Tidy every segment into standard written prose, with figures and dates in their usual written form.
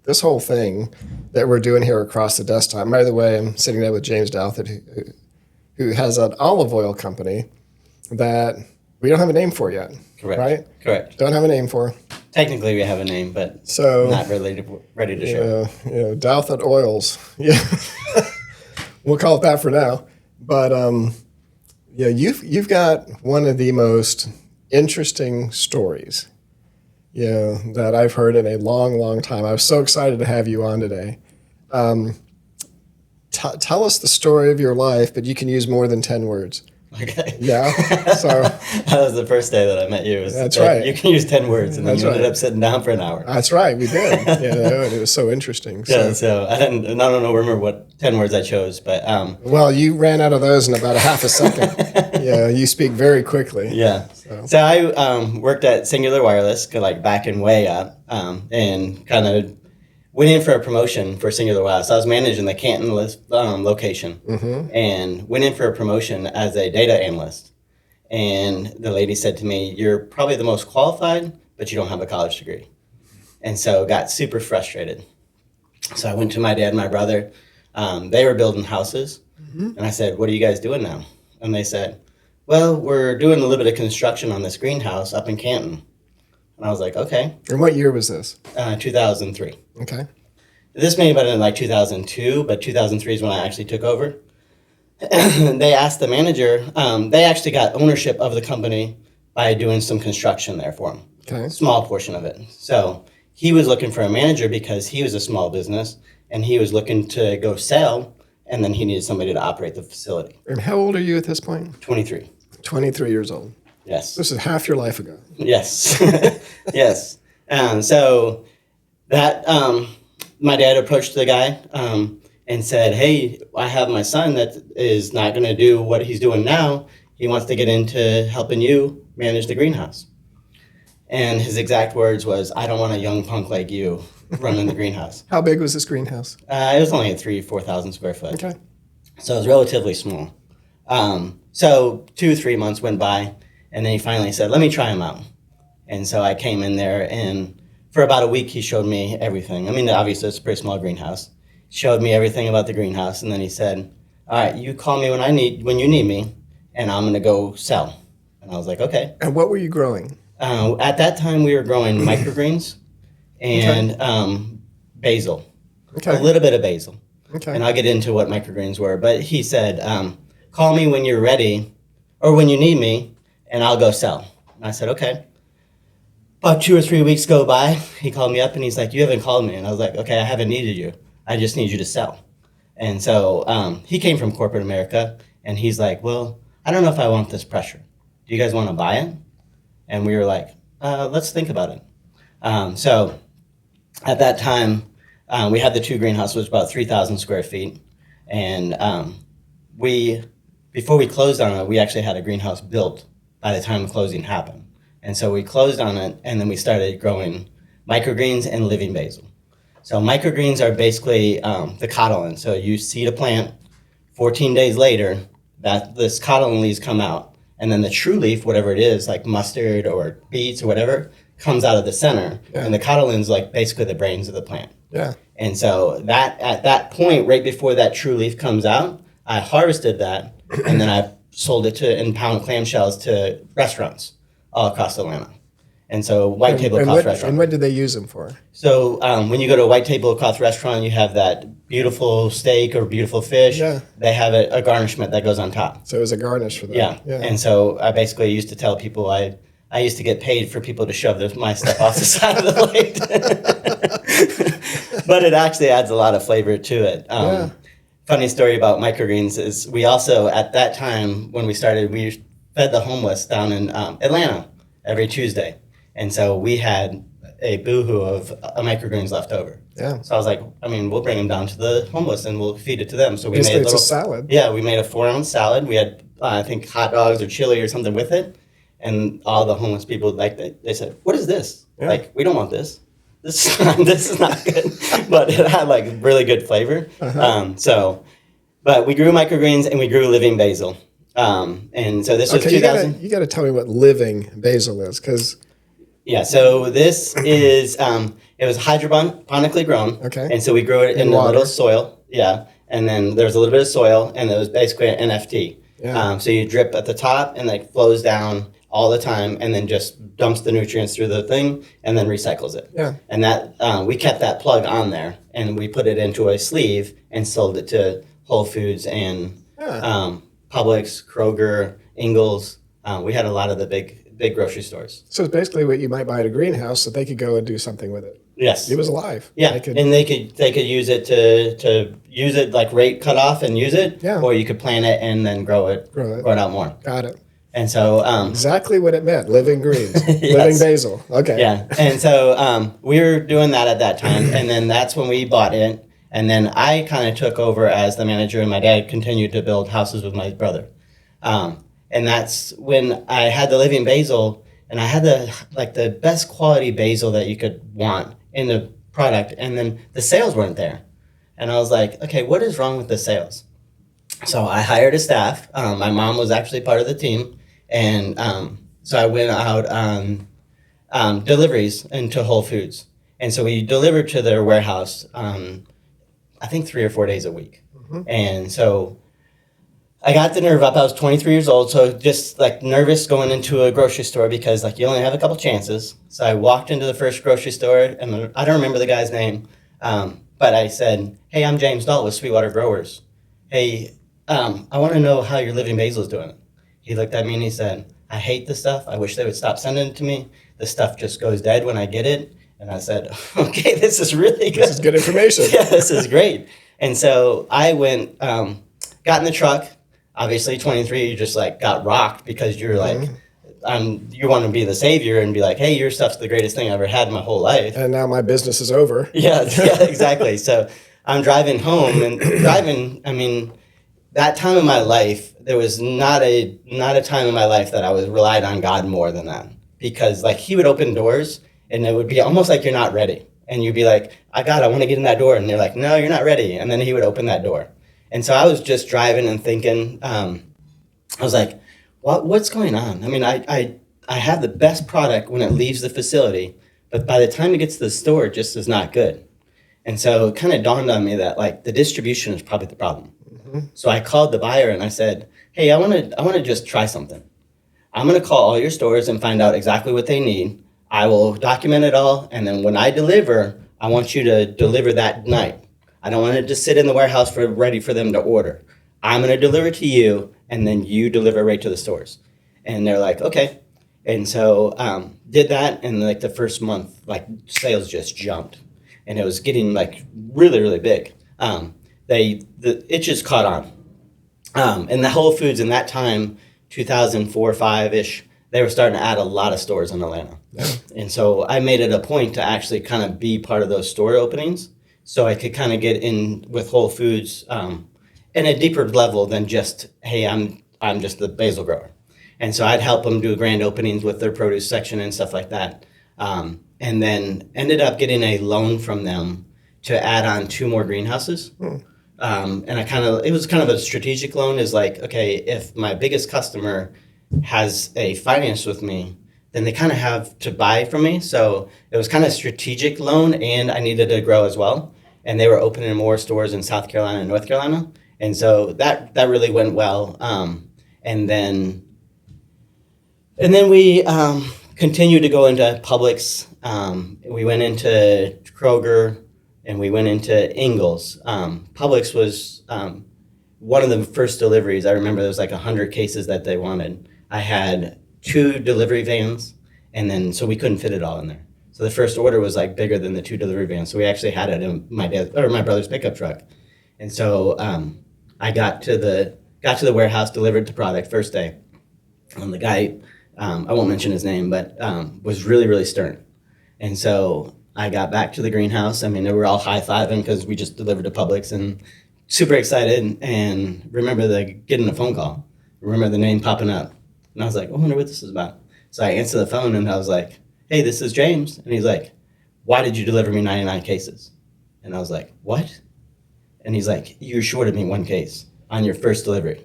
this whole thing that we're doing here across the desktop. By the way, I'm sitting there with James Dault, who has an olive oil company that we don't have a name for yet. Correct. Right? Correct. Don't have a name for. Technically, we have a name, but not really ready to show. Dault Oils. Yeah. We'll call it that for now. But you've got one of the most interesting stories, that I've heard in a long, long time. I was so excited to have you on today. Tell us the story of your life, but you can use more than 10 words. Okay. Yeah. So that was the first day that I met you. That's right. You can use 10 words, and then That's you ended right. up sitting down for an hour. That's right. We did. And it was so interesting. Yeah. So I don't remember what 10 words I chose, but well, you ran out of those in about a half a second. Yeah. You speak very quickly. Yeah. So I worked at Singular Wireless, like backing way up, and kind of went in for a promotion for Singular Wireless. I was managing the Canton location, and went in for a promotion as a data analyst. And the lady said to me, "You're probably the most qualified, but you don't have a college degree." And so got super frustrated. So I went to my dad and my brother. They were building houses, and I said, "What are you guys doing now?" And they said, "Well, we're doing a little bit of construction on this greenhouse up in Canton." And I was like, "Okay." And what year was this? 2003. Okay. This may have been in like 2002, but 2003 is when I actually took over. They asked the manager, they actually got ownership of the company by doing some construction there for him. Okay. Small portion of it. So he was looking for a manager because he was a small business, and he was looking to go sell, and then he needed somebody to operate the facility. And how old are you at this point? 23. 23 years old. Yes. This is half your life ago. Yes. Yes. So that my dad approached the guy and said, "Hey, I have my son that is not going to do what he's doing now. He wants to get into helping you manage the greenhouse." And his exact words was, "I don't want a young punk like you running the greenhouse." How big was this greenhouse? It was only 4,000 square foot. Okay. So it was relatively small. So 2-3 months went by, and then he finally said, "Let me try him out." And so I came in there, and for about a week, he showed me everything. I mean, obviously, it's a pretty small greenhouse. Showed me everything about the greenhouse, and then he said, "All right, you call me when you need me, and I'm going to go sell." And I was like, "Okay." And what were you growing? At that time, we were growing microgreens and basil. Okay. A little bit of basil. Okay. And I'll get into what microgreens were. But he said, "Call me when you're ready or when you need me, and I'll go sell." And I said, "Okay." About 2 or 3 weeks go by. He called me up, and he's like, "You haven't called me." And I was like, "Okay, I haven't needed you. I just need you to sell." And so he came from corporate America, and he's like, "Well, I don't know if I want this pressure. Do you guys want to buy it?" And we were like, "Let's think about it." So at that time, we had the 2 greenhouses, which was about 3,000 square feet. And before we closed on it, we actually had a greenhouse built by the time closing happened. And so we closed on it, and then we started growing microgreens and living basil. So microgreens are basically the cotyledon. So you seed a plant, 14 days later, this cotyledon leaves come out. And then the true leaf, whatever it is, like mustard or beets or whatever, comes out of the center. Yeah. And the cotyledon's like basically the brains of the plant. Yeah. And so at that point, right before that true leaf comes out, I harvested that, and then I sold it in pound clamshells to restaurants all across Atlanta. And so white tablecloth restaurant. And what did they use them for? So when you go to a white tablecloth restaurant, you have that beautiful steak or beautiful fish. Yeah. They have a garnishment that goes on top. So it was a garnish for them. Yeah. And so I basically used to tell people I used to get paid for people to shove my stuff off the side of the plate. But it actually adds a lot of flavor to it. Funny story about microgreens is we also, at that time when we started, we fed the homeless down in Atlanta every Tuesday. And so we had a boohoo of microgreens left over. Yeah. So I was like, we'll bring them down to the homeless and we'll feed it to them. So we Basically, made it's a salad. Yeah, we made a 4-ounce salad. We had, I think, hot dogs or chili or something with it. And all the homeless people, they said, "What is this? Yeah. Like, we don't want this. This is not good." But it had really good flavor. But we grew microgreens and we grew living basil. And so this was 2000. You got to tell me what living basil is, because Yeah, so this is it was hydroponically grown. Okay. And so we grew it in a water. little soil. Yeah. And then there's a little bit of soil, and it was basically an NFT. Yeah. So you drip at the top, and it flows down all the time, and then just dumps the nutrients through the thing, and then recycles it. Yeah. And that we kept that plug on there, and we put it into a sleeve and sold it to Whole Foods and Publix, Kroger, Ingles. We had a lot of the big grocery stores. So it's basically what you might buy at a greenhouse that they could go and do something with it. Yes. It was alive. Yeah, They could, and they could use it to use it like rate cut off and use it, Yeah. or you could plant it and then grow it out more. got it. And so Exactly what it meant. Living greens. Yes. Living basil. Okay. yeah, and so we were doing that at that time, and then that's when we bought it, and then I kind of took over as the manager, and my dad continued to build houses with my brother, and that's when I had the living basil, and I had the best quality basil that you could want in the product, and then the sales weren't there, and I was like, okay, what is wrong with the sales? So I hired a staff. My mom was actually part of the team, and so I went out on deliveries into Whole Foods, and so we delivered to their warehouse. I think 3 or 4 days a week, and so I got the nerve up. I was 23 years old, so just like nervous going into a grocery store because like you only have a couple chances. So I walked into the first grocery store, and I don't remember the guy's name, but I said, "Hey, I'm James Dault with Sweetwater Growers. Hey, I want to know how your living basil is doing." He looked at me and he said, "I hate this stuff. I wish they would stop sending it to me. The stuff just goes dead when I get it." And I said, "Okay, this is really good. This is good information. Yeah, this is great." And so I went, got in the truck. Obviously, 23, you just like got rocked because you're like, you want to be the savior and be like, "Hey, your stuff's the greatest thing I ever had in my whole life." And now my business is over. Yeah, exactly. So I'm driving home and I mean, that time in my life, there was not a time in my life that I was relied on God more than that. Because like he would open doors and it would be almost like you're not ready. And you'd be like, I want to get in that door. And they're like, "No, you're not ready." And then he would open that door. And so I was just driving and thinking, I was like, what's going on? I mean, I have the best product when it leaves the facility, but by the time it gets to the store, it just is not good. And so it kind of dawned on me that like the distribution is probably the problem. So I called the buyer and I said, "Hey, I want to just try something. I'm going to call all your stores and find out exactly what they need. I will document it all, and then when I deliver, I want you to deliver that night. I don't want it to sit in the warehouse ready for them to order. I'm going to deliver to you, and then you deliver right to the stores." And they're like, "Okay." And so did that, and like the first month, like sales just jumped, and it was getting like really, really big. It just caught on. And the Whole Foods in that time, 2004, 5-ish, they were starting to add a lot of stores in Atlanta. Yeah. And so I made it a point to actually kind of be part of those store openings so I could kind of get in with Whole Foods in a deeper level than just, "Hey, I'm just the basil grower." And so I'd help them do grand openings with their produce section and stuff like that. And then ended up getting a loan from them to add on 2 more greenhouses. And it was kind of a strategic loan, is like, okay, if my biggest customer has a finance with me, then they kind of have to buy from me. So it was kind of a strategic loan, and I needed to grow as well. And they were opening more stores in South Carolina and North Carolina. And so that really went well. And then we continued to go into Publix. We went into Kroger, and we went into Ingles. Publix was one of the first deliveries. I remember there was like 100 cases that they wanted. I had 2 delivery vans, and then so we couldn't fit it all in there. So the first order was like bigger than the 2 delivery vans. So we actually had it in my brother's pickup truck. And so I got to the warehouse, delivered the product first day. And the guy, I won't mention his name, but was really, really stern. And so I got back to the greenhouse. I mean, they were all high-fiving because we just delivered to Publix and super excited. And remember getting a phone call. Remember the name popping up. And I was like, I wonder what this is about. So I answered the phone and I was like, "Hey, this is James." And he's like, "Why did you deliver me 99 cases? And I was like, "What?" And he's like, "You shorted me 1 case on your first delivery."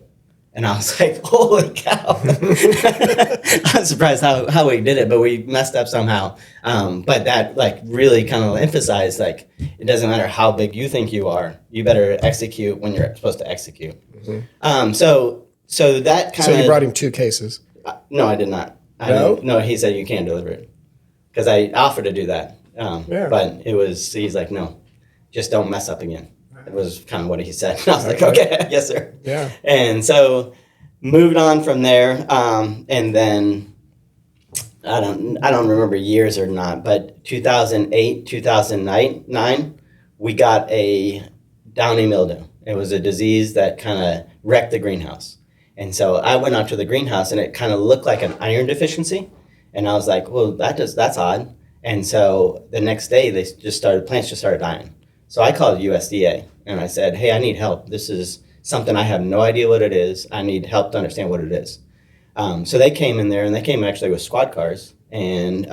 And I was like, holy cow. I'm surprised how we did it, but we messed up somehow. But that like really kind of emphasized like, it doesn't matter how big you think you are, you better execute when you're supposed to execute. So that kind of... So you brought him 2 cases? No, I did not. No, he said you can't deliver it. Because I offered to do that. But he's like, no, just don't mess up again. It was kind of what he said. And I was like, okay, yes, sir. Yeah. And so moved on from there. And then I don't remember years or not, but 2008, 2009, we got a downy mildew. It was a disease that kind of wrecked the greenhouse. And so I went out to the greenhouse and it kind of looked like an iron deficiency. And I was like, well, that's odd. And so the next day plants just started dying. So I called USDA and I said, hey, I need help. This is something I have no idea what it is. I need help to understand what it is. So they came in there, and they came actually with squad cars and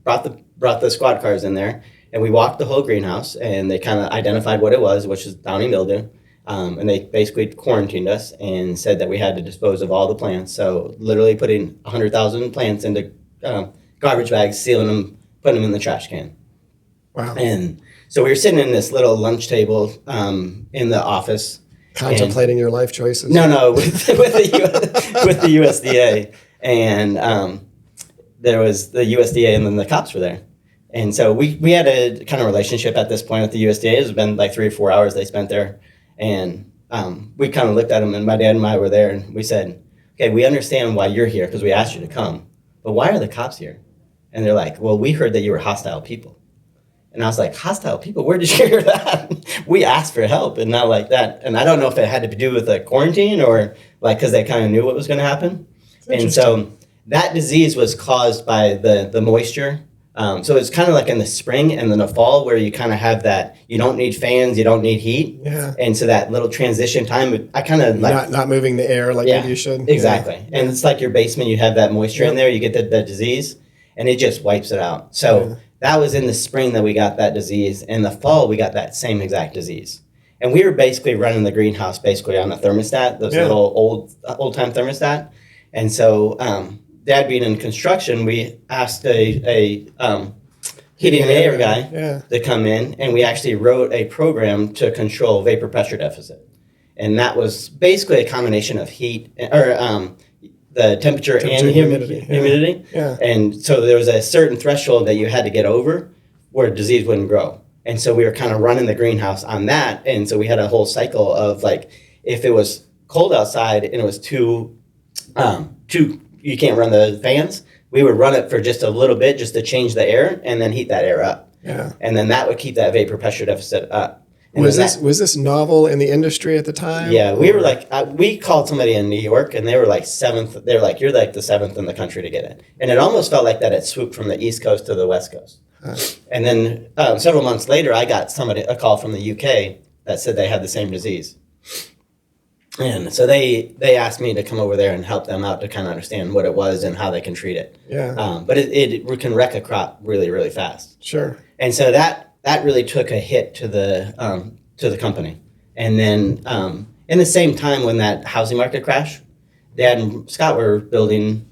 brought the squad cars in there, and we walked the whole greenhouse, and they kind of identified what it was, which is downy mildew. And they basically quarantined us and said that we had to dispose of all the plants. So literally putting 100,000 plants into garbage bags, sealing them, putting them in the trash can. Wow. And so we were sitting in this little lunch table in the office. Contemplating your life choices? No, with the USDA. And there was the USDA and then the cops were there. And so we had a kind of relationship at this point with the USDA. It's been like 3 or 4 hours they spent there. And we kind of looked at them, and my dad and I were there, and we said, okay, we understand why you're here because we asked you to come. But why are the cops here? And they're like, well, we heard that you were hostile people. And I was like, hostile people? Where did you hear that? We asked for help and not like that. And I don't know if it had to do with the quarantine or like because they kind of knew what was going to happen. And so that disease was caused by the moisture. So it's kind of like in the spring and then the fall where you kind of have that, you don't need fans, you don't need heat. Yeah. And so that little transition time, I kind of like... Not moving the air like maybe you should. Exactly. Yeah. And it's like your basement, you have that moisture in there, you get the disease, and it just wipes it out. So that was in the spring that we got that disease. In the fall, we got that same exact disease. And we were basically running the greenhouse basically on a thermostat, those little old-time thermostat. And so... Dad being in construction, we asked a heating and air guy to come in, and we actually wrote a program to control vapor pressure deficit. And that was basically a combination of heat, or the temperature and humidity. Yeah. And so there was a certain threshold that you had to get over where disease wouldn't grow. And so we were kind of running the greenhouse on that. And so we had a whole cycle of like, if it was cold outside and it was too you can't run the fans, we would run it for just a little bit just to change the air and then heat that air up. Yeah. And then that would keep that vapor pressure deficit up. And was this novel in the industry at the time? Yeah, we were like, we called somebody in New York and they were like 7th. They were like, you're like the 7th in the country to get it. And it almost felt like that it swooped from the East Coast to the West Coast. And then several months later, I got a call from the UK that said they had the same disease. And so they asked me to come over there and help them out to kind of understand what it was and how they can treat it. Yeah. But it can wreck a crop really, really fast. Sure. And so that really took a hit to the company. And then in the same time when that housing market crashed, Dad and Scott were building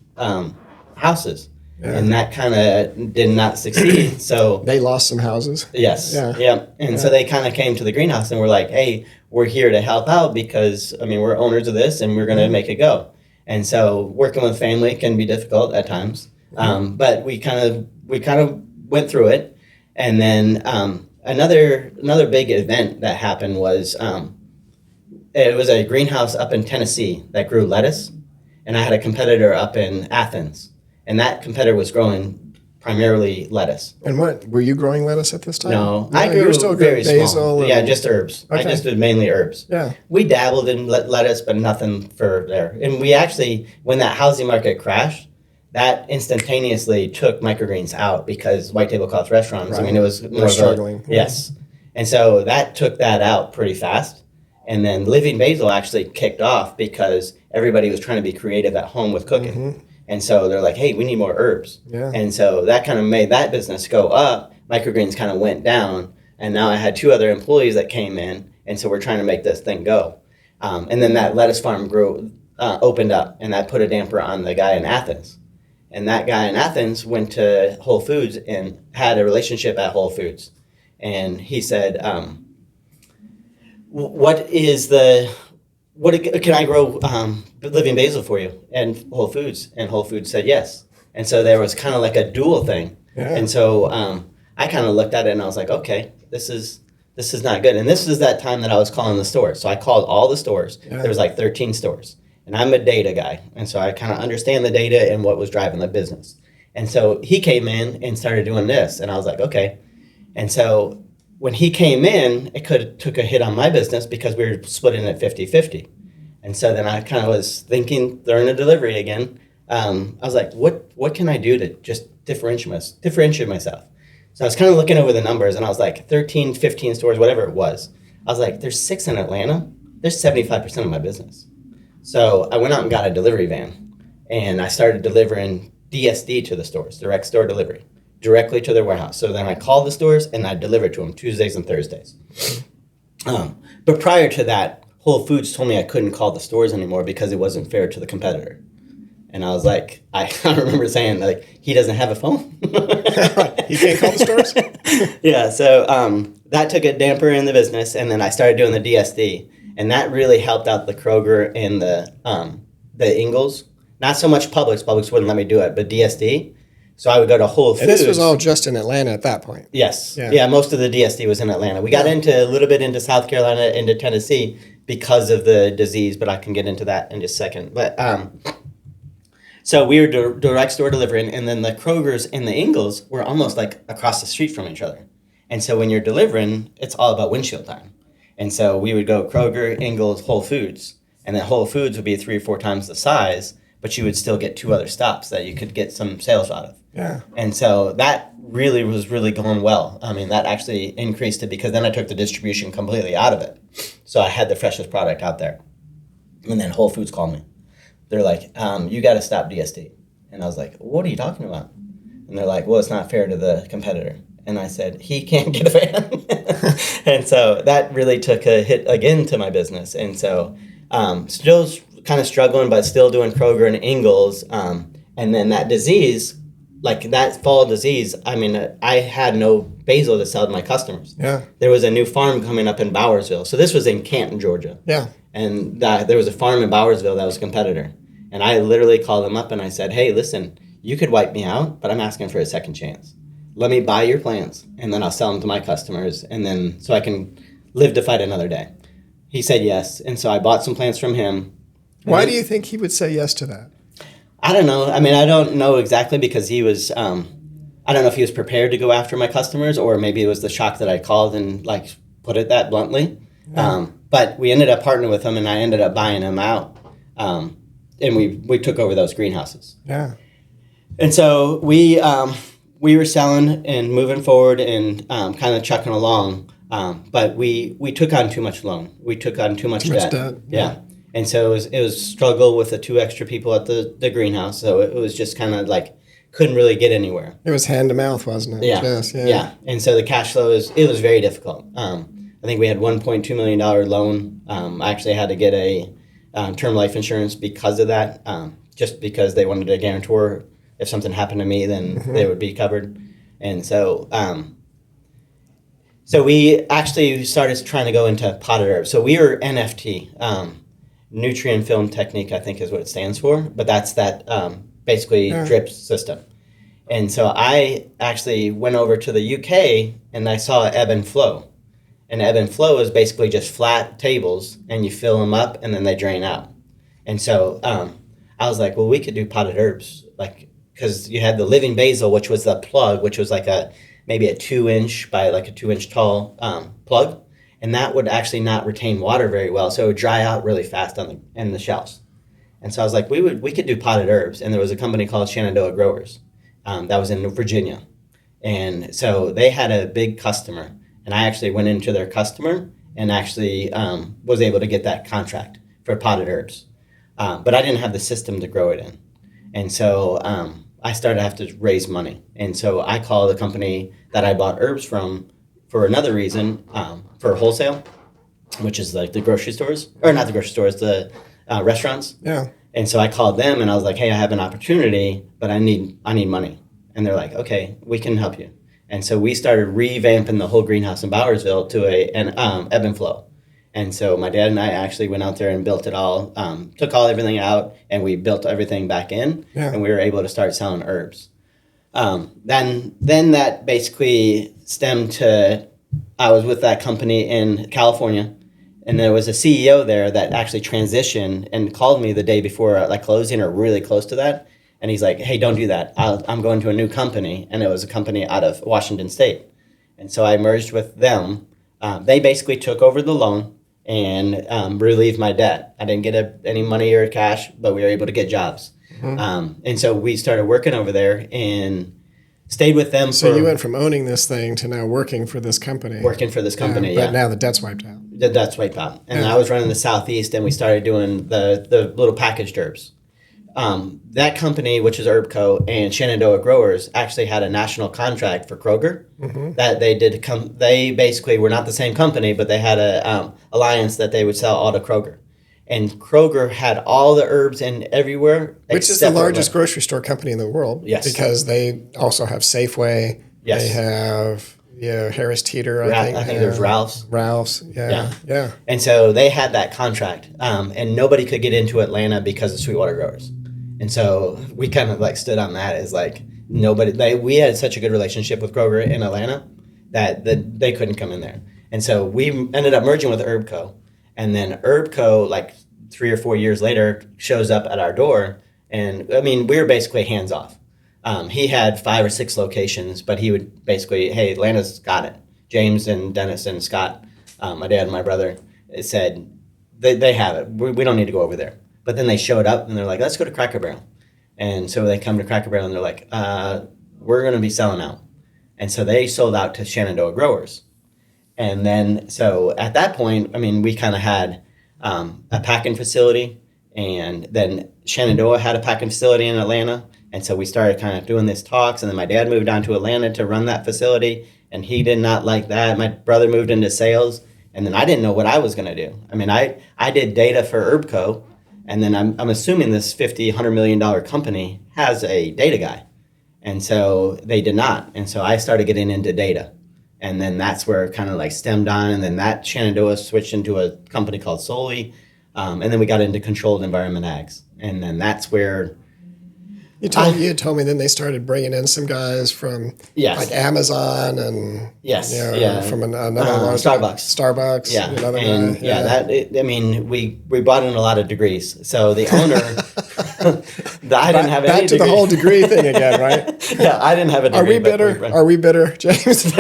houses. Yeah. And that kind of did not succeed. So they lost some houses. Yes. Yeah. And so they kind of came to the greenhouse and were like, hey, we're here to help out because, I mean, we're owners of this and we're going to make it go. And so working with family can be difficult at times. But we kind of went through it. And then another big event that happened was it was a greenhouse up in Tennessee that grew lettuce. And I had a competitor up in Athens. And that competitor was growing primarily lettuce. And what, were you growing lettuce at this time? No, I grew very small. Yeah, just herbs. Okay. I just did mainly herbs. Yeah. We dabbled in lettuce, but nothing for there. And we actually, when that housing market crashed, that instantaneously took microgreens out because white tablecloth restaurants, right. I mean, it was more struggling. Yes. And so that took that out pretty fast. And then Living Basil actually kicked off because everybody was trying to be creative at home with cooking. Mm-hmm. And so they're like, hey, we need more herbs. Yeah. And so that kind of made that business go up. Microgreens kind of went down. And now I had 2 other employees that came in. And so we're trying to make this thing go. And then that lettuce farm grew opened up, and that put a damper on the guy in Athens. And that guy in Athens went to Whole Foods and had a relationship at Whole Foods. And he said, what can I grow living basil for you? And Whole Foods said yes. And so there was kind of like a dual thing. Yeah. And so I kind of looked at it and I was like, okay, this is not good. And this was that time that I was calling the stores. So I called all the stores. Yeah. There was like 13 stores. And I'm a data guy. And so I kind of understand the data and what was driving the business. And so he came in and started doing this. And I was like, okay. And so when he came in, it could have took a hit on my business because we were splitting it 50-50. And so then I kind of was thinking during the delivery again, I was like, what can I do to just differentiate myself? So I was kind of looking over the numbers and I was like 13, 15 stores, whatever it was. I was like, there's 6 in Atlanta. There's 75% of my business. So I went out and got a delivery van and I started delivering DSD to the stores, direct store delivery, directly to their warehouse. So then I called the stores and I delivered to them Tuesdays and Thursdays. But prior to that, Whole Foods told me I couldn't call the stores anymore because it wasn't fair to the competitor. And I was like, I remember saying, like, he doesn't have a phone. You can't call the stores? Yeah, so that took a damper in the business, and then I started doing the DSD, and that really helped out the Kroger and the Ingles. Not so much Publix wouldn't let me do it, but DSD. So I would go to Whole Foods. And this was all just in Atlanta at that point. Yes. Yeah. Yeah, most of the DSD was in Atlanta. We got into a little bit into South Carolina, into Tennessee because of the disease, but I can get into that in just a second. But so we were direct store delivering, and then the Krogers and the Ingles were almost like across the street from each other. And so when you're delivering, it's all about windshield time. And so we would go Kroger, Ingles, Whole Foods, and then Whole Foods would be 3 or 4 times the size, but you would still get 2 other stops that you could get some sales out of. Yeah. And so that was really going well. I mean, that actually increased it because then I took the distribution completely out of it. So I had the freshest product out there. And then Whole Foods called me. They're like, you got to stop DSD. And I was like, what are you talking about? And they're like, well, it's not fair to the competitor. And I said, he can't get a van. And so that really took a hit again to my business. And so still kind of struggling, but still doing Kroger and Ingles. And then that disease, like that fall disease, I mean, I had no basil to sell to my customers. Yeah. There was a new farm coming up in Bowersville. So this was in Canton, Georgia. Yeah. And there was a farm in Bowersville that was a competitor. And I literally called them up and I said, hey, listen, you could wipe me out, but I'm asking for a second chance. Let me buy your plants, and then I'll sell them to my customers, and then so I can live to fight another day. He said yes, and so I bought some plants from him. Why do you think he would say yes to that? I don't know. I mean, I don't know exactly because he was, I don't know if he was prepared to go after my customers, or maybe it was the shock that I called and like put it that bluntly. Yeah. But we ended up partnering with him, and I ended up buying him out, and we took over those greenhouses. Yeah. And so we were selling and moving forward and kind of chucking along, but we took on too much loan. We took on too much debt. Yeah. And so it was struggle with the 2 extra people at the greenhouse. So it was just kind of like couldn't really get anywhere. It was hand to mouth, wasn't it? Yeah. Yes, yeah. Yeah. And so the cash flow was very difficult. I think we had $1.2 million loan. I actually had to get a term life insurance because of that, just because they wanted a guarantor. If something happened to me, then they would be covered. And so so we actually started trying to go into potted herbs. So we were NFT, nutrient film technique, I think is what it stands for. But that's that basically drip system. And so I actually went over to the UK and I saw ebb and flow. And ebb and flow is basically just flat tables and you fill them up and then they drain out. And so I was like, well, we could do potted herbs, like, because you had the living basil, which was the plug, which was like maybe a 2-inch by like a 2-inch tall plug. And that would actually not retain water very well. So it would dry out really fast in the shelves. And so I was like, we could do potted herbs. And there was a company called Shenandoah Growers that was in Virginia. And so they had a big customer. And I actually went into their customer and actually was able to get that contract for potted herbs. But I didn't have the system to grow it in. And so I started to have to raise money. And so I called the company that I bought herbs from for another reason, for wholesale, which is like the grocery stores, or not the grocery stores, the restaurants. Yeah. And so I called them and I was like, hey, I have an opportunity, but I need money. And they're like, okay, we can help you. And so we started revamping the whole greenhouse in Bowersville to an ebb and flow. And so my dad and I actually went out there and built it all, took everything out, and we built everything back in, and we were able to start selling herbs. Then that basically stemmed to, I was with that company in California, and there was a CEO there that actually transitioned and called me the day before like closing or really close to that. And he's like, hey, don't do that. I'm going to a new company. And it was a company out of Washington State. And so I merged with them. They basically took over the loan and relieved my debt. I didn't get any money or cash, but we were able to get jobs. And so we started working over there and stayed with them. So you went from owning this thing to now working for this company. Working for this company, But now the debt's wiped out. The debt's wiped out. And I was running the Southeast, and we started doing the little packaged herbs. That company, which is Herbco and Shenandoah Growers, actually had a national contract for Kroger that they did. They basically were not the same company, but they had a alliance that they would sell all to Kroger. And Kroger had all the herbs in everywhere. Which is the largest grocery store company in the world. Yes. Because they also have Safeway. Yes. They have Harris Teeter, I think there's Ralph's. Ralph's, yeah. And so they had that contract, and nobody could get into Atlanta because of Sweetwater Growers. And so we kind of like stood on that as like we had such a good relationship with Kroger in Atlanta that they couldn't come in there. And so we ended up merging with Herbco. And then Herbco, like 3 or 4 years later, shows up at our door. And I mean, we were basically hands off. He had 5 or 6 locations, but he would basically, hey, Atlanta's got it. James and Dennis and Scott, my dad and my brother, said, they have it. We don't need to go over there. But then they showed up and they're like, let's go to Cracker Barrel. And so they come to Cracker Barrel and they're like, we're going to be selling out. And so they sold out to Shenandoah Growers. And then, so at that point, I mean, we kind of had a packing facility, and then Shenandoah had a packing facility in Atlanta. And so we started kind of doing these talks, and then my dad moved down to Atlanta to run that facility, and he did not like that. My brother moved into sales, and then I didn't know what I was going to do. I mean, I did data for Herbco, and then I'm assuming this $100 million company has a data guy. And so they did not. And so I started getting into data. And then that's where it kind of like stemmed on. And then that Shenandoah switched into a company called Solely. And then we got into controlled environment ags. And then that's where... You had told me then they started bringing in some guys from like Amazon and from another Starbucks. Yeah, another and guy. I mean, we brought in a lot of degrees. So the owner, I didn't have any back to the whole degree thing again, right? Yeah, I didn't have a degree. Are we bitter, James?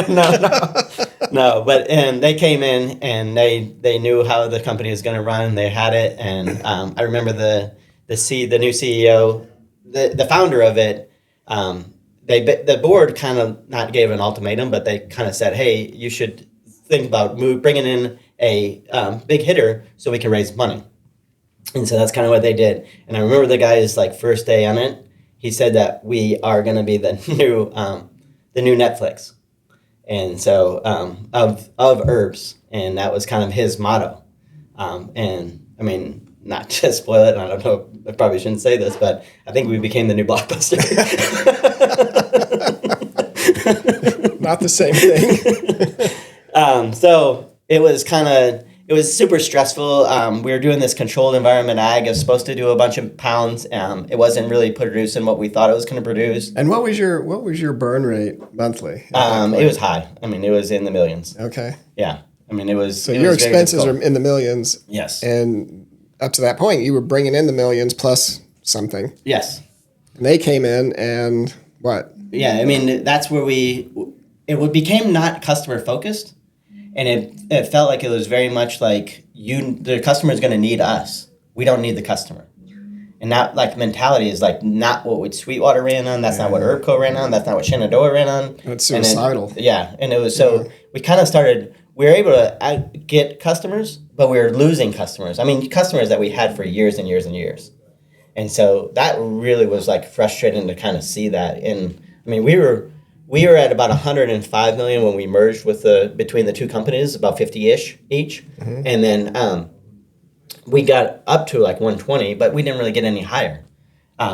No. But and they came in and they knew how the company was going to run. They had it, and I remember the new CEO. The founder of it, the board kind of not gave an ultimatum, but they kind of said, hey, you should think about bringing in a big hitter so we can raise money. And so that's kind of what they did. And I remember the guy's like first day on it, he said that we are going to be the new Netflix. And so of herbs. And that was kind of his motto. And I mean, not to spoil it, and I don't know, I probably shouldn't say this, but I think we became the new Blockbuster. Not the same thing. So it was super stressful. We were doing this controlled environment ag. It was supposed to do a bunch of pounds. It wasn't really producing what we thought it was going to produce. And what was your burn rate monthly? It was high. I mean, it was in the millions. Okay. Yeah. I mean, it was. So your expenses are in the millions. Yes. And up to that point, you were bringing in the millions plus something. Yes. And they came in and what? Yeah, I mean, that's where it became not customer focused. And it felt like it was very much like the customer is going to need us. We don't need the customer. And that like mentality is like not what Sweetwater ran on. That's not what Herbco ran on. That's not what Shenandoah ran on. That's suicidal. And it was we kind of started. We were able to get customers, but we were losing customers. I mean, customers that we had for years and years and years. And so that really was like frustrating to kind of see that. And I mean, we were at about 105 million when we merged between the two companies, about 50-ish each. Mm-hmm. And then we got up to like 120, but we didn't really get any higher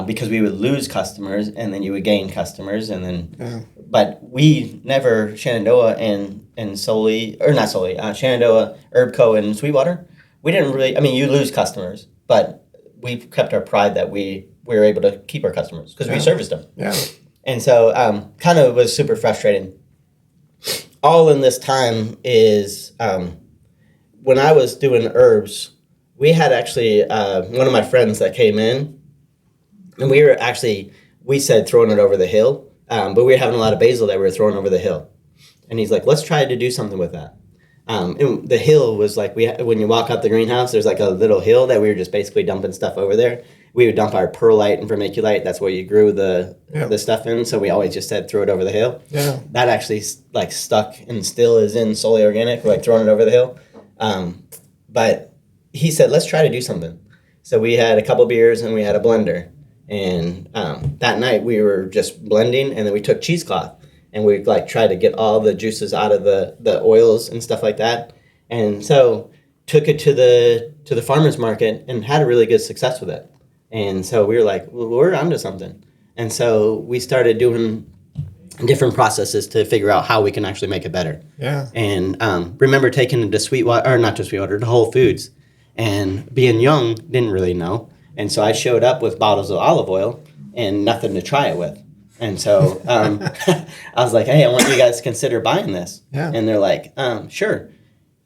because we would lose customers and then you would gain customers. And then, but we never, Shenandoah and Solely, or not Solely, Shenandoah, Herb Co. and Sweetwater, we didn't really, I mean, you lose customers, but we kept our pride that we were able to keep our customers because we serviced them. Yeah. And so kind of was super frustrating. All in this time is when I was doing herbs, we had actually one of my friends that came in, and we said throwing it over the hill, but we were having a lot of basil that we were throwing over the hill. And he's like, let's try to do something with that. And the hill was like, when you walk out the greenhouse, there's like a little hill that we were just basically dumping stuff over there. We would dump our perlite and vermiculite. That's where you grew the stuff in. So we always just said, throw it over the hill. Yeah. That actually like stuck and still is in Solely Organic, like throwing it over the hill. But he said, let's try to do something. So we had a couple beers and we had a blender. And that night we were just blending, and then we took cheesecloth and we like tried to get all the juices out of the oils and stuff like that. And so took it to the farmer's market and had a really good success with it. And so we were like, well, we're onto something. And so we started doing different processes to figure out how we can actually make it better. Yeah. And remember taking it to to Whole Foods, and being young, didn't really know. And so I showed up with bottles of olive oil and nothing to try it with. And so I was like, hey, I want you guys to consider buying this. Yeah. And they're like, sure.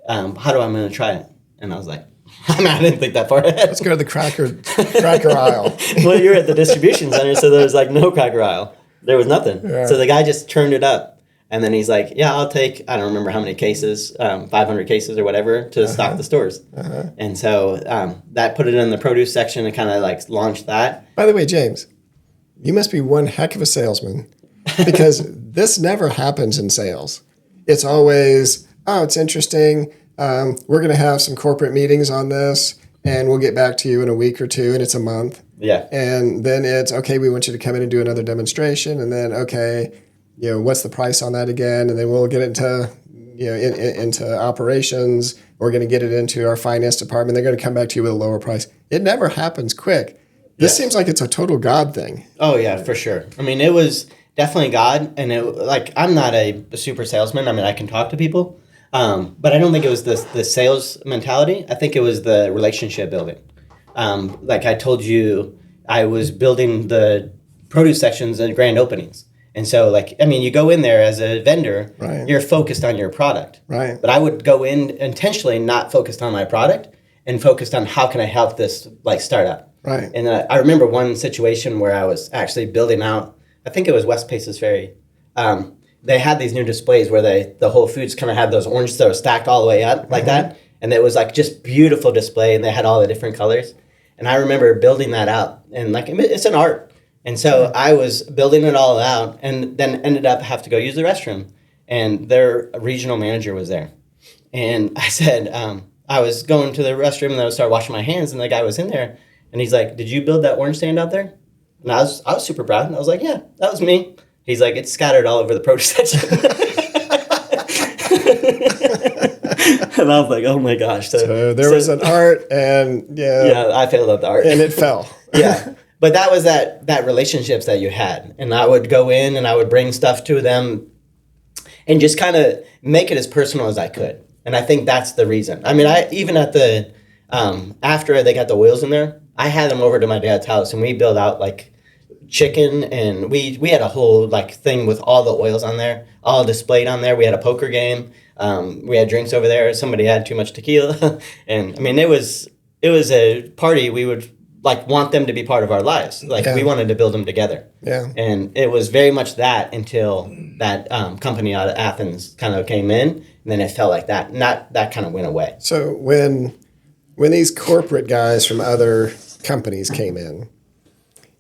How do I going to try it? And I was like, I didn't think that far ahead. Let's go to the cracker aisle. Well, you're at the distribution center, so there was like no cracker aisle. There was nothing. Yeah. So the guy just turned it up. And then he's like, yeah, I'll take, I don't remember how many cases, 500 cases or whatever to stock the stores. And so that put it in the produce section and kind of like launched that. By the way, James, you must be one heck of a salesman, because this never happens in sales. It's always, oh, it's interesting. We're going to have some corporate meetings on this, and we'll get back to you in a week or two, and it's a month. Yeah. And then it's, okay, we want you to come in and do another demonstration, and then, okay, what's the price on that again? And then we'll get it into, into operations. We're going to get it into our finance department. They're going to come back to you with a lower price. It never happens quick. This seems like it's a total God thing. Oh, yeah, for sure. I mean, it was definitely God. And I'm not a super salesman. I mean, I can talk to people. But I don't think it was the sales mentality. I think it was the relationship building. Like I told you, I was building the produce sections and grand openings. And so, you go in there as a vendor, right. You're focused on your product. Right. But I would go in intentionally not focused on my product and focused on how can I help this startup. Right. And I remember one situation where I was actually building out, I think it was West Paces Ferry. They had these new displays where the Whole Foods kind of had those oranges that were stacked all the way up like that. And it was like just beautiful display, and they had all the different colors. And I remember building that out, and it's an art. And so I was building it all out, and then ended up have to go use the restroom. And their regional manager was there. And I said, I was going to the restroom, and I started washing my hands, and the guy was in there. And he's like, did you build that orange stand out there? And I was super proud. And I was like, yeah, that was me. He's like, it's scattered all over the produce section. And I was like, oh my gosh. So there was an art, and yeah, I failed at the art. And it fell. Yeah. But that was that relationships that you had. And I would go in and I would bring stuff to them and just kind of make it as personal as I could. And I think that's the reason. I mean, even at the, after they got the oils in there, I had them over to my dad's house, and we built out chicken, and we had a whole thing with all the oils on there, all displayed on there. We had a poker game. We had drinks over there. Somebody had too much tequila. And I mean, it was a party. We would want them to be part of our lives. We wanted to build them together. Yeah. And it was very much that until that company out of Athens kind of came in, and then it felt like that. Not that kind of went away. So when these corporate guys from other companies came in,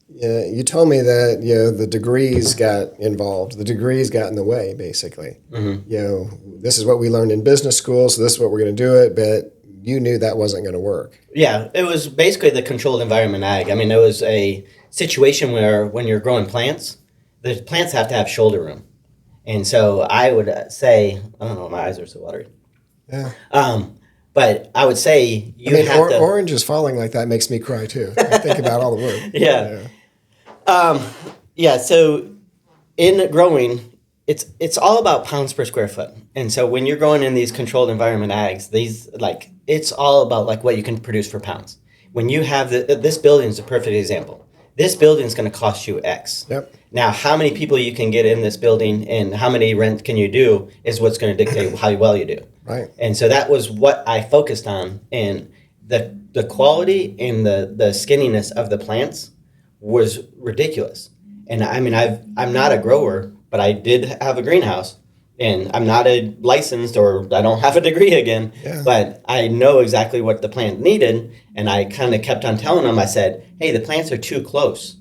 you told me that the degrees got involved. The degrees got in the way, basically. Mm-hmm. This is what we learned in business school, so this is what we're going to do it. But you knew that wasn't going to work. Yeah, it was basically the controlled environment ag. I mean, it was a situation where when you're growing plants, the plants have to have shoulder room. And so I would say, I don't know, my eyes are so watery. Yeah. But I would say orange is falling like that makes me cry too. I think about all the work. Yeah. So in growing, it's all about pounds per square foot. And so when you're growing in these controlled environment ags, it's all about like what you can produce for pounds. When you have this building is a perfect example. This building is going to cost you X. Yep. Now, how many people you can get in this building and how many rent can you do is what's going to dictate how well you do. Right. And so that was what I focused on, and the quality and the skinniness of the plants was ridiculous. And I mean, I'm not a grower, but I did have a greenhouse, and I'm not a licensed, or I don't have a degree again, but I know exactly what the plant needed. And I kind of kept on telling them, I said, hey, the plants are too close.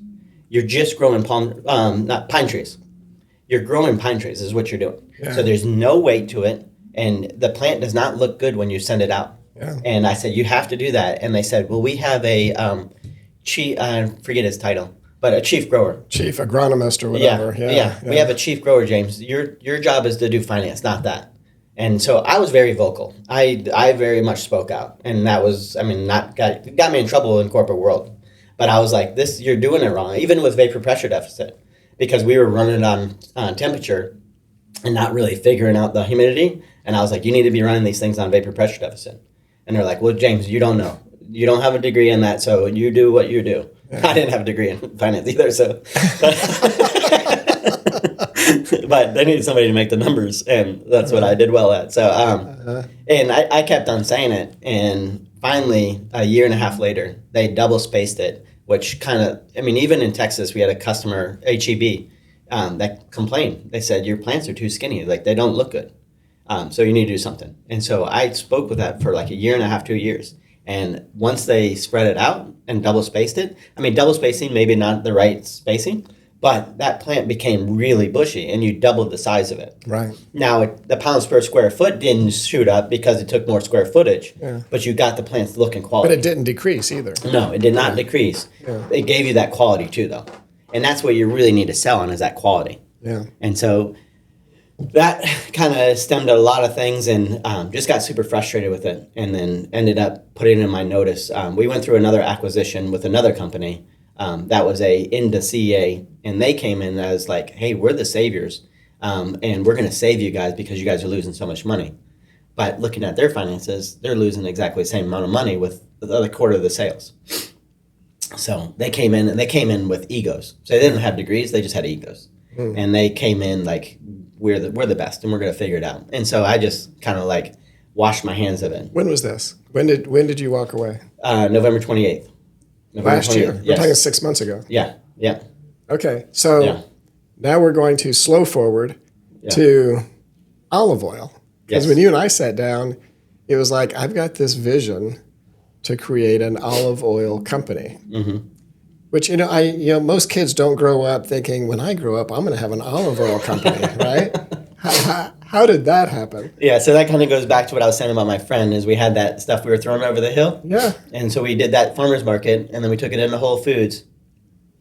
You're just growing not pine trees. You're growing pine trees is what you're doing. Yeah. So there's no weight to it. And the plant does not look good when you send it out. Yeah. And I said, you have to do that. And they said, well, we have a chief, I forget his title, but a chief grower. Chief agronomist or whatever. Yeah. We have a chief grower, James. Your job is to do finance, not that. And so I was very vocal. I very much spoke out. And that was, got me in trouble in corporate world. But I was like, you're doing it wrong, even with vapor pressure deficit, because we were running on temperature and not really figuring out the humidity. And I was like, you need to be running these things on vapor pressure deficit. And they're like, well, James, you don't know. You don't have a degree in that, so you do what you do. Yeah. I didn't have a degree in finance either, so. But they needed somebody to make the numbers, and that's what I did well at. So, and I kept on saying it, and finally, a year and a half later, they double spaced it, which kind of, even in Texas, we had a customer, HEB, that complained. They said, your plants are too skinny, like they don't look good. So you need to do something. And so I spoke with that for like a year and a half, 2 years. And once they spread it out and double spaced it, double spacing, maybe not the right spacing, but that plant became really bushy and you doubled the size of it. Right. Now, the pounds per square foot didn't shoot up because it took more square footage, but you got the plants looking quality. But it didn't decrease either. No, it did not decrease. Yeah. It gave you that quality too, though. And that's what you really need to sell on is that quality. Yeah. And so that kind of stemmed a lot of things, and just got super frustrated with it, and then ended up putting in my notice. We went through another acquisition with another company that was into CEA, and they came in as like, hey, we're the saviors, and we're going to save you guys because you guys are losing so much money. But looking at their finances, they're losing exactly the same amount of money with the other quarter of the sales. So they came in with egos. So they didn't have degrees, they just had egos. And they came in like, we're the best and we're going to figure it out. And so I just kind of like washed my hands of it. When was this? When did you walk away? November 28th. Last year? Yes. We're talking 6 months ago. Yeah. Okay, so now we're going to slow forward to olive oil. Because when you and I sat down, it was like, I've got this vision to create an olive oil company. Mm-hmm. Which, most kids don't grow up thinking, when I grow up, I'm going to have an olive oil company, right? How did that happen? Yeah, so that kind of goes back to what I was saying about my friend, is we had that stuff we were throwing over the hill. Yeah. And so we did that farmer's market, and then we took it into Whole Foods.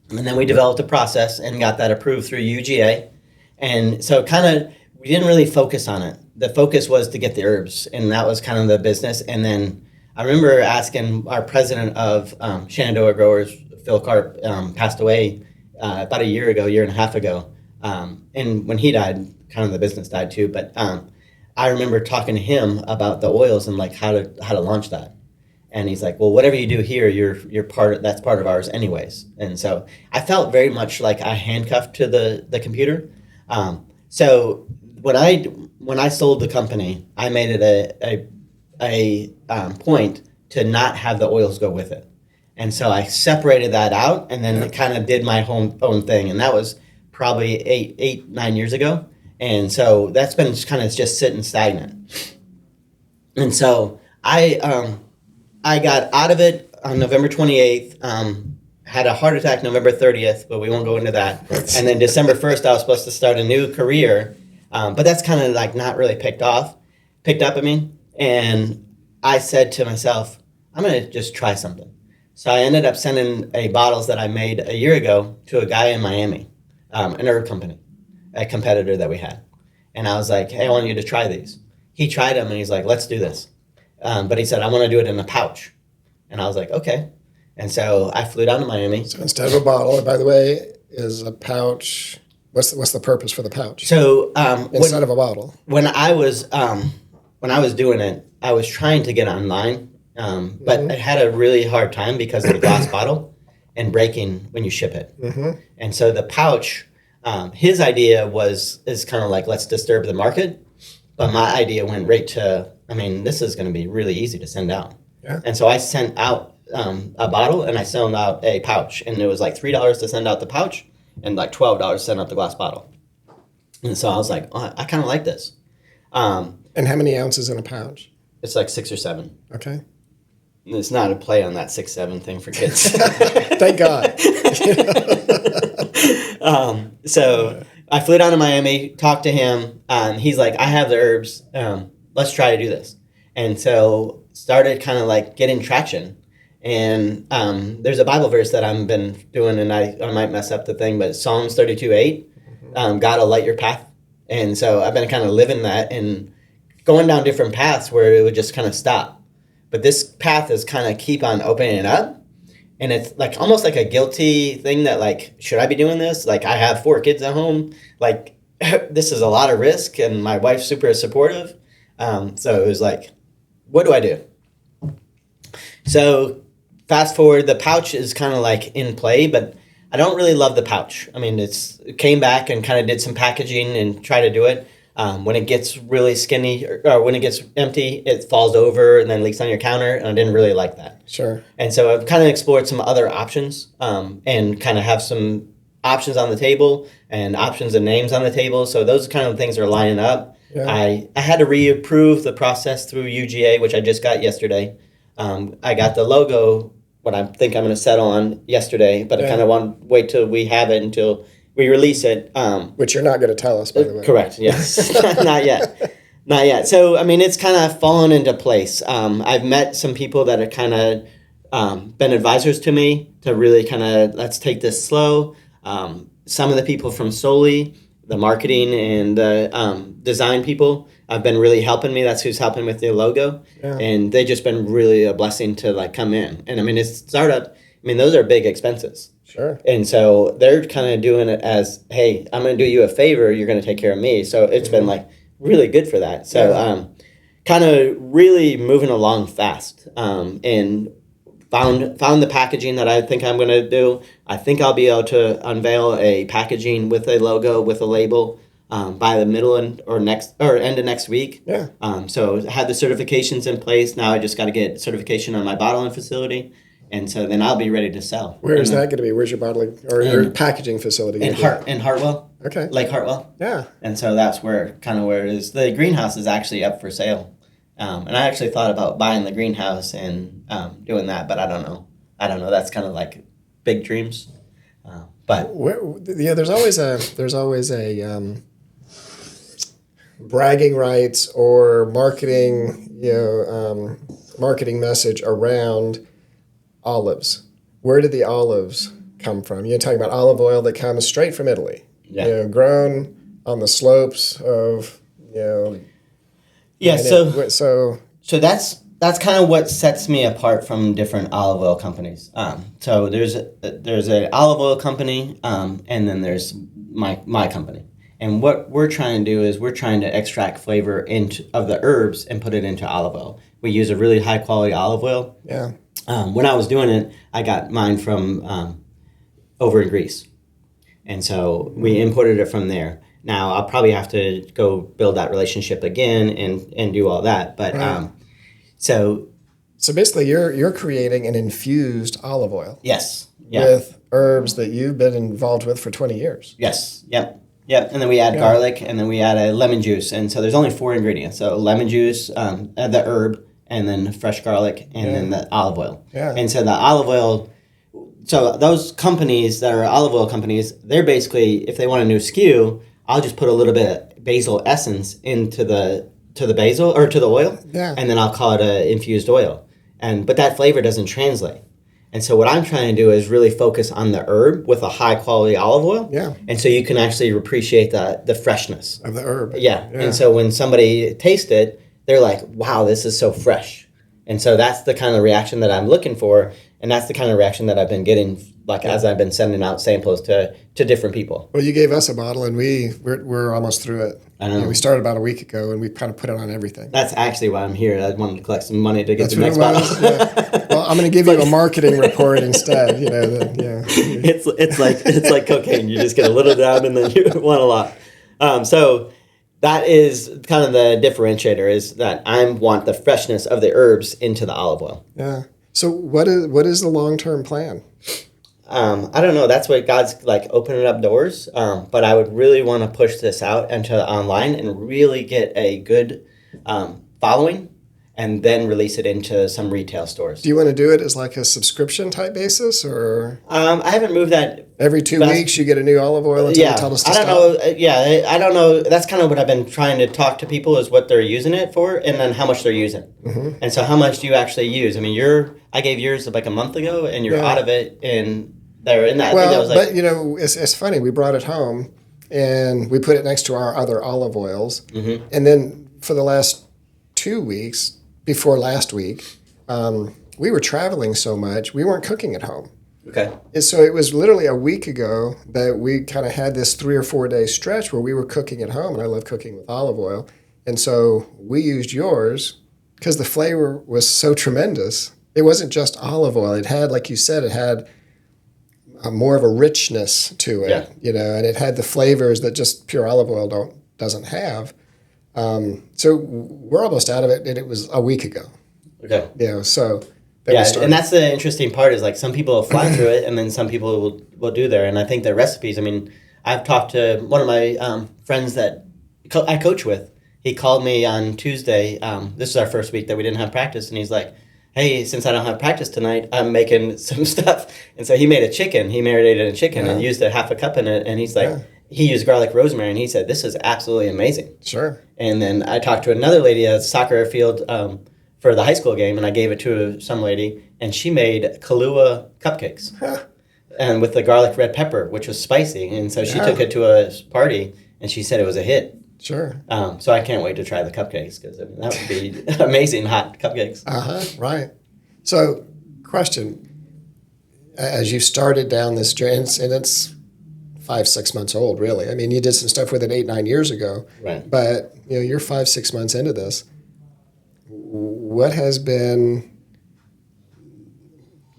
And then we developed a process and got that approved through UGA. And so we didn't really focus on it. The focus was to get the herbs, and that was kind of the business. And then I remember asking our president of Shenandoah Growers, Phil Karp, passed away about a year and a half ago. And when he died, kind of the business died too. But I remember talking to him about the oils and like how to launch that. And he's like, well, whatever you do here, that's part of ours anyways. And so I felt very much like I handcuffed to the computer. So when I sold the company, I made it a point to not have the oils go with it. And so I separated that out and then kind of did my own thing. And that was probably 9 years ago. And so that's been kind of just sitting stagnant. And so I got out of it on November 28th, had a heart attack November 30th, but we won't go into that. And then December 1st, I was supposed to start a new career. But that's kind of like not really picked up. And I said to myself, I'm going to just try something. So I ended up sending bottles that I made a year ago to a guy in Miami, an herb company, a competitor that we had. And I was like, hey, I want you to try these. He tried them and he's like, let's do this. But he said, I want to do it in a pouch. And I was like, okay. And so I flew down to Miami. So instead of a bottle, and by the way, is a pouch. What's the purpose for the pouch? So Instead of a bottle. When I was doing it, I was trying to get online, but I had a really hard time because of the glass bottle and breaking when you ship it. Mm-hmm. And so the pouch, his idea is kind of like, let's disturb the market. But my idea went right to, this is going to be really easy to send out. Yeah. And so I sent out a bottle and I sent out a pouch. And it was like $3 to send out the pouch and like $12 to send out the glass bottle. And so I was like, oh, I kind of like this. And how many ounces in a pouch? It's like 6 or 7. Okay. It's not a play on that 6-7 thing for kids. Thank God. So I flew down to Miami, talked to him. He's like, I have the herbs. Let's try to do this. And so started kind of like getting traction. And there's a Bible verse that I've been doing, and I might mess up the thing, but Psalms 32:8, God will light your path. And so I've been kind of living that and going down different paths where it would just kind of stop. But this path is kind of keep on opening it up. And it's like almost like a guilty thing that like, should I be doing this? Like I have 4 kids at home. Like this is a lot of risk and my wife's super supportive. So it was like, what do I do? So fast forward, the pouch is kind of like in play, but I don't really love the pouch. It came back and kind of did some packaging and try to do it. When it gets really skinny or when it gets empty, it falls over and then leaks on your counter. And I didn't really like that. Sure. And so I've kind of explored some other options and kind of have some options on the table and options and names on the table. So those kind of things are lining up. Yeah. I had to reapprove the process through UGA, which I just got yesterday. I got the logo, what I think I'm going to settle on yesterday, but I kind of want to wait till we have it until we release it. Which you're not going to tell us, by the way. Correct, yes. Not yet. Not yet. So, it's kind of fallen into place. I've met some people that are kind of been advisors to me to really kind of, let's take this slow. Some of the people from Soli, the marketing and the design people, have been really helping me. That's who's helping with the logo. Yeah. And they've just been really a blessing to like come in. And it's startup. Those are big expenses. Sure. And so they're kind of doing it as, hey, I'm going to do you a favor. You're going to take care of me. So it's been like really good for that. So kind of really moving along fast and found the packaging that I think I'm going to do. I think I'll be able to unveil a packaging with a logo, with a label by the middle end of next week. Yeah. So I had the certifications in place. Now I just got to get certification on my bottling facility. And so then I'll be ready to sell. Where is that going to be? Where's your bottling or your packaging facility? In Hartwell. Okay. Lake Hartwell. Yeah. And so that's where it is. The greenhouse is actually up for sale. And I actually thought about buying the greenhouse and doing that, but I don't know. That's kind of like big dreams. But there's always a bragging rights or marketing message around olives. Where did the olives come from? You're talking about olive oil that comes straight from Italy. Yeah. Grown on the slopes of Yeah. So that's kind of what sets me apart from different olive oil companies. So there's an olive oil company, and then there's my company. And what we're trying to do is we're trying to extract flavor of the herbs and put it into olive oil. We use a really high quality olive oil. Yeah. When I was doing it, I got mine from over in Greece. And so we imported it from there. Now, I'll probably have to go build that relationship again and do all that. But right. So basically, you're creating an infused olive oil. Yes. Yeah. With herbs that you've been involved with for 20 years. Yes. Yep. And then we add garlic, and then we add a lemon juice. And so there's only 4 ingredients. So lemon juice, the herb, and then fresh garlic, and then the olive oil. Yeah. And so the olive oil, so those companies that are olive oil companies, they're basically, if they want a new SKU, I'll just put a little bit of basil essence into the basil or to the oil, and then I'll call it an infused oil. But that flavor doesn't translate. And so what I'm trying to do is really focus on the herb with a high quality olive oil. Yeah. And so you can actually appreciate the freshness of the herb. Yeah. And so when somebody tastes it, they're like, wow, this is so fresh. And so that's the kind of reaction that I'm looking for, and that's the kind of reaction that I've been getting, like as I've been sending out samples to different people. Well, you gave us a bottle, and we're almost through it. I know. We started about a week ago, and we kind of put it on everything. That's actually why I'm here. I wanted to collect some money to get That's the next what it bottle. was. Yeah. Well, I'm going to give you a marketing report instead. It's like cocaine. You just get a little dab, and then you want a lot. So that is kind of the differentiator, is that I want the freshness of the herbs into the olive oil. Yeah. So what is the long-term plan? I don't know. That's what God's like opening up doors. But I would really want to push this out into online and really get a good following, and then release it into some retail stores. Do you want to do it as like a subscription type basis, or I haven't moved that. every 2 weeks you get a new olive oil until you tell us to I don't stop? know. Yeah, I don't know. That's kind of what I've been trying to talk to people, is what they're using it for, and then how much they're using. Mm-hmm. And so how much do you actually use? I mean, I gave yours like a month ago, and you're out of it, and they're in that. Well, I think that was but it's funny. We brought it home, and we put it next to our other olive oils, mm-hmm. and then for the last 2 weeks, before last week, we were traveling so much, we weren't cooking at home. Okay. And so it was literally a week ago that we kind of had this 3 or 4 day stretch where we were cooking at home, and I love cooking with olive oil. And so we used yours because the flavor was so tremendous. It wasn't just olive oil. It had, like you said, it had more of a richness to it, and it had the flavors that just pure olive oil doesn't have. So we're almost out of it, and it was a week ago. Okay. So and that's the interesting part, is like some people will fly through it, and then some people will do there. And I think the recipes, I mean, I've talked to one of my friends that I coach with. He called me on Tuesday. This is our first week that we didn't have practice, and he's like, hey, since I don't have practice tonight, I'm making some stuff. And so he made a chicken. He marinated a chicken and used a half a cup in it. And he's like, he used garlic rosemary, and he said, this is absolutely amazing. Sure. And then I talked to another lady at a soccer field for the high school game, and I gave it to some lady, and she made Kahlua cupcakes. And with the garlic red pepper, which was spicy. And so she took it to a party, and she said it was a hit. Sure. So I can't wait to try the cupcakes, because that would be amazing, hot cupcakes. Right. So, question: as you started down this journey, and it's 5-6 months old, really. I mean, you did some stuff with it 8-9 years ago, right? But you're 5-6 months into this. What has been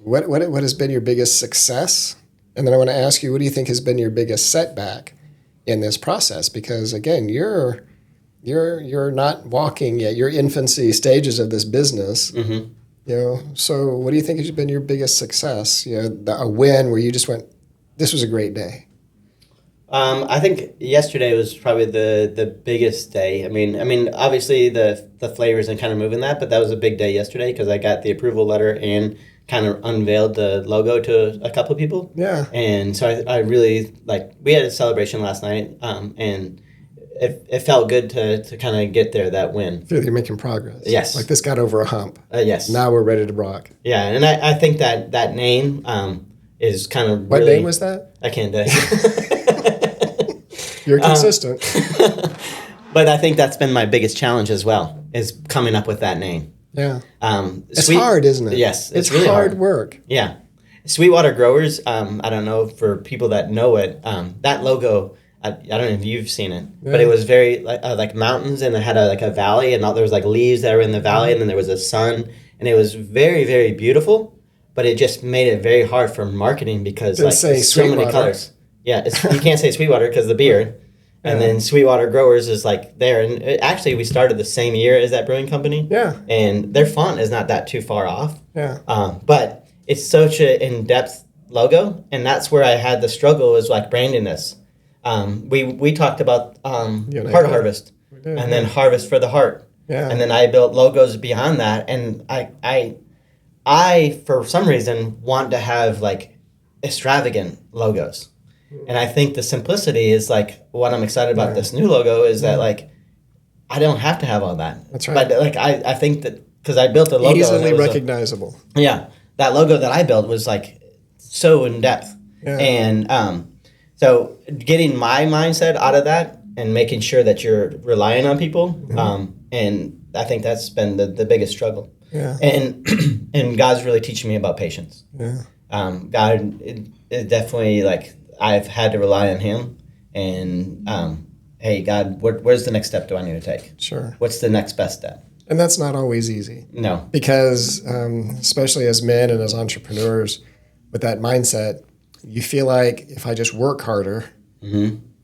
your biggest success? And then I want to ask you, what do you think has been your biggest setback in this process? Because again, you're not walking yet. You're infancy stages of this business. Mm-hmm. So what do you think has been your biggest success? A win where you just went, this was a great day. I think yesterday was probably the biggest day. I mean, obviously the flavors and kind of moving that, but that was a big day yesterday, because I got the approval letter and kind of unveiled the logo to a couple of people. Yeah. And so I really, we had a celebration last night, and it felt good to kind of get there, that win. I feel like you're making progress. Yes. Like this got over a hump. Yes. Now we're ready to rock. Yeah, and I think that name is kind of What really, name was that? I can't tell you. You're consistent. But I think that's been my biggest challenge as well, is coming up with that name. Yeah. It's hard, isn't it? Yes. It's really hard work. Yeah. Sweetwater Growers, I don't know for people that know it, that logo, I don't know if you've seen it, but it was very like mountains, and it had a valley, and there was leaves that were in the valley, and then there was a sun, and it was very, very beautiful, but it just made it very hard for marketing, because there's so many colors. Yeah, you can't say Sweetwater because the beer. And then Sweetwater Growers is there. And actually, we started the same year as that brewing company. Yeah. And their font is not that too far off. Yeah. But it's such an in-depth logo. And that's where I had the struggle, is branding this. We talked about Heart Harvest. And then Harvest for the Heart. Yeah. And then I built logos beyond that. And I for some reason, want to have extravagant logos. And I think the simplicity is what I'm excited about this new logo, is that I don't have to have all that. That's right. But I think that because I built a logo, easily recognizable. That logo that I built was so in depth. Yeah. And so getting my mindset out of that and making sure that you're relying on people, and I think that's been the biggest struggle. Yeah. And and God's really teaching me about patience. Yeah. God, it definitely, like, I've had to rely on Him. And hey, God, where's the next step do I need to take? Sure. What's the next best step? And that's not always easy. No. Because especially as men and as entrepreneurs, with that mindset, you feel like if I just work harder,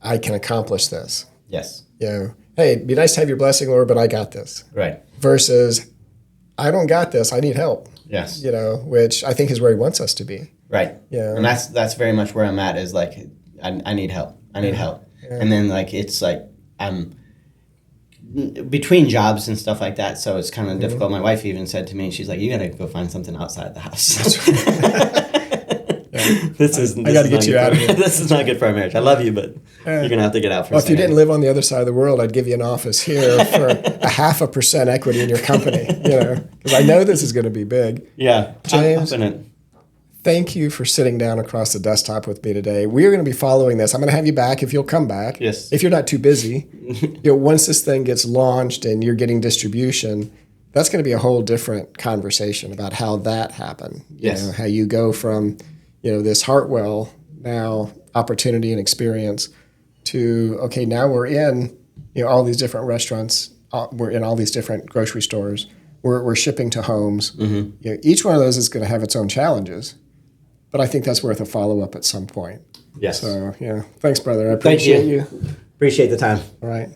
I can accomplish this. Yes. You know, hey, it'd be nice to have your blessing, Lord, but I got this. Right. Versus, I don't got this. I need help. Yes. You know, which I think is where He wants us to be. Right. Yeah. And that's very much where I'm at, is like, I need help. I need help. Yeah. And then, like, it's like I'm between jobs and stuff like that, so it's kind of difficult. My wife even said to me, she's like, "You got to go find something outside the house." I got to get you out of here. This is not good for our marriage. I love you, but you're gonna have to get out for a Well, if you second. didn't live on the other side of the world, I'd give you an office here for 0.5% equity in your company. You know, because I know this is going to be big. Yeah, James, I'm up in it. Thank you for sitting down across the desktop with me today. We are going to be following this. I'm going to have you back if you'll come back. Yes. If you're not too busy. Once this thing gets launched and you're getting distribution, that's going to be a whole different conversation about how that happened. Yes. You know, how you go from, this Hartwell now opportunity and experience to, okay, now we're in, all these different restaurants. We're in all these different grocery stores. We're shipping to homes. Each one of those is going to have its own challenges. But I think that's worth a follow-up at some point. Yes. So, thanks, brother. I Thank appreciate you. Appreciate the time. All right.